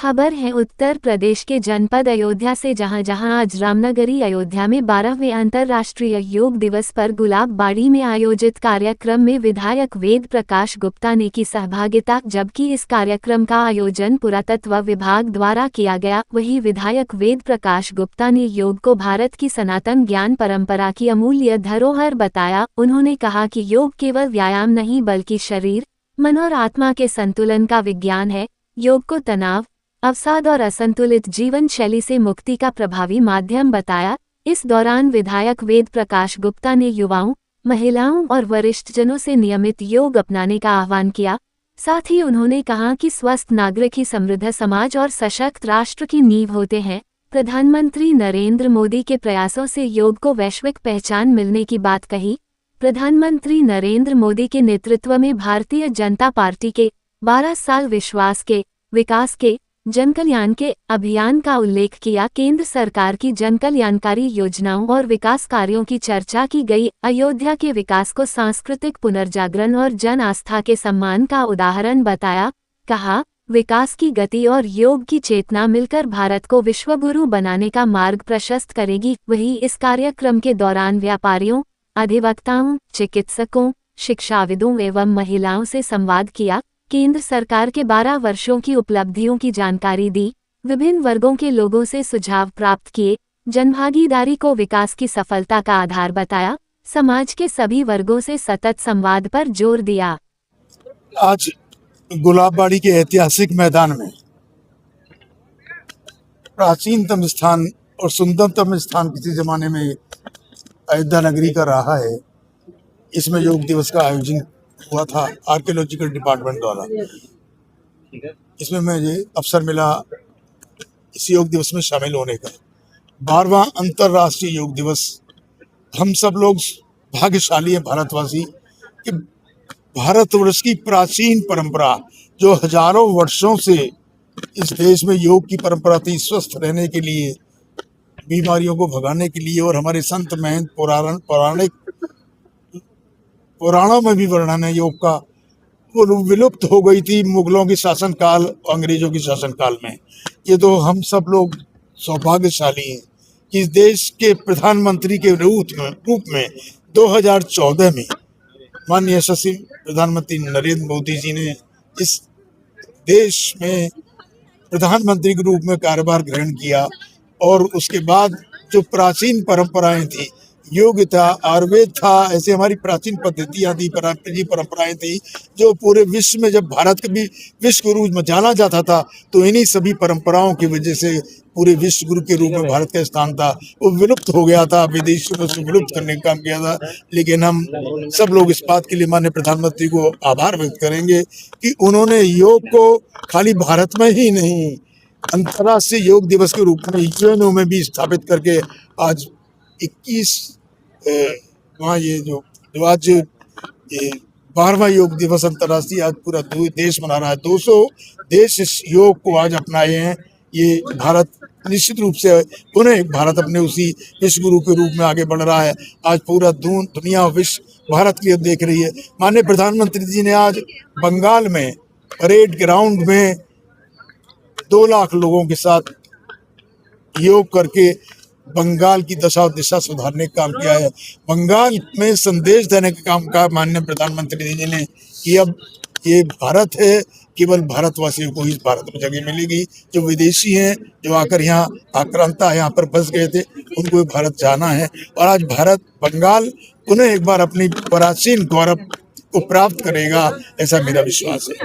खबर है उत्तर प्रदेश के जनपद अयोध्या से, जहां आज रामनगरी अयोध्या में 12वें अंतर्राष्ट्रीय योग दिवस पर गुलाब बाड़ी में आयोजित कार्यक्रम में विधायक वेद प्रकाश गुप्ता ने की सहभागिता। जबकि इस कार्यक्रम का आयोजन पुरातत्व विभाग द्वारा किया गया। वहीं विधायक वेद प्रकाश गुप्ता ने योग को भारत की सनातन ज्ञान परंपरा की अमूल्य धरोहर बताया। उन्होंने कहा कि योग केवल व्यायाम नहीं बल्कि शरीर, मन और आत्मा के संतुलन का विज्ञान है। योग को तनाव, अवसाद और असंतुलित जीवन शैली से मुक्ति का प्रभावी माध्यम बताया। इस दौरान विधायक वेद प्रकाश गुप्ता ने युवाओं, महिलाओं और वरिष्ठजनों से नियमित योग अपनाने का आह्वान किया। साथ ही उन्होंने कहा कि स्वस्थ नागरिक ही समृद्ध समाज और सशक्त राष्ट्र की नींव होते हैं। प्रधानमंत्री नरेंद्र मोदी के प्रयासों से योग को वैश्विक पहचान मिलने की बात कही। प्रधानमंत्री नरेंद्र मोदी के नेतृत्व में भारतीय जनता पार्टी के 12 साल विश्वास के, विकास के, जनकल्याण के अभियान का उल्लेख किया। केंद्र सरकार की जनकल्याणकारी योजनाओं और विकास कार्यों की चर्चा की गई। अयोध्या के विकास को सांस्कृतिक पुनर्जागरण और जन आस्था के सम्मान का उदाहरण बताया। कहा, विकास की गति और योग की चेतना मिलकर भारत को विश्वगुरु बनाने का मार्ग प्रशस्त करेगी। वहीं इस कार्यक्रम के दौरान व्यापारियों, अधिवक्ताओं, चिकित्सकों, शिक्षाविदों एवं महिलाओं से संवाद किया। केंद्र सरकार के 12 वर्षों की उपलब्धियों की जानकारी दी। विभिन्न वर्गों के लोगों से सुझाव प्राप्त किए। जनभागीदारी को विकास की सफलता का आधार बताया। समाज के सभी वर्गों से सतत संवाद पर जोर दिया। आज गुलाबबाड़ी के ऐतिहासिक मैदान में प्राचीनतम स्थान और सुंदरतम स्थान किसी जमाने में अयोध्या नगरी का रहा है। इसमें योग दिवस का आयोजन हुआ था आर्कियोलॉजिकल डिपार्टमेंट द्वारा। इसमें मुझे अवसर मिला इस योग दिवस में शामिल होने का। 12वां अंतर्राष्ट्रीय योग दिवस। हम सब लोग भाग्यशाली हैं भारतवासी कि भारतवर्ष की प्राचीन परंपरा जो हजारों वर्षों से इस देश में योग की परंपरा थी, स्वस्थ रहने के लिए, बीमारियों को भगाने के लिए, और हमारे संत महंत पुराणों में भी वर्णन है योग का, वो विलुप्त हो गई थी मुगलों के शासनकाल, अंग्रेजों के शासनकाल में। ये तो हम सब लोग सौभाग्यशाली हैं कि इस देश के प्रधानमंत्री के रूप में 2014 में माननीय यशस्वी प्रधानमंत्री नरेंद्र मोदी जी ने इस देश में प्रधानमंत्री के रूप में कार्यभार ग्रहण किया। और उसके बाद जो प्राचीन परंपराएं थी, योग था, आयुर्वेद था, ऐसे हमारी प्राचीन पद्धतियां थी, परंपराएं थी, जो पूरे विश्व में जब भारत के भी विश्व गुरु में जाना जाता था, तो इन्हीं सभी परंपराओं की वजह से पूरे विश्व गुरु के रूप में भारत का स्थान था वो विलुप्त हो गया था। विदेशों में उसे विलुप्त करने का काम किया था। लेकिन हम सब लोग इस बात के लिए माननीय प्रधानमंत्री को आभार व्यक्त करेंगे कि उन्होंने योग को खाली भारत में ही नहीं, अंतर्राष्ट्रीय योग दिवस के रूप में यूएनओ में भी स्थापित करके आज 21 वहाँ जो आज ये 12वां योग दिवस अंतर्राष्ट्रीय आज पूरा देश मना रहा है। 200 देश इस योग को आज अपनाए हैं। ये भारत निश्चित रूप से पुनः भारत अपने उसी विश्व गुरु के रूप में आगे बढ़ रहा है। आज पूरा दुनिया विश्व भारत की ओर देख रही है। माननीय प्रधानमंत्री जी ने आज बंगाल में परेड ग्राउंड में 2 लाख लोगों के साथ योग करके बंगाल की दशा और दिशा सुधारने का काम किया है। बंगाल में संदेश देने का काम का माननीय प्रधानमंत्री जी ने कि अब ये भारत है, केवल भारतवासियों को ही भारत में जगह मिलेगी। जो विदेशी हैं, जो आकर यहाँ आक्रांता यहाँ पर बस गए थे, उनको भारत जाना है। और आज भारत, बंगाल पुनः एक बार अपनी प्राचीन गौरव को प्राप्त करेगा, ऐसा मेरा विश्वास है।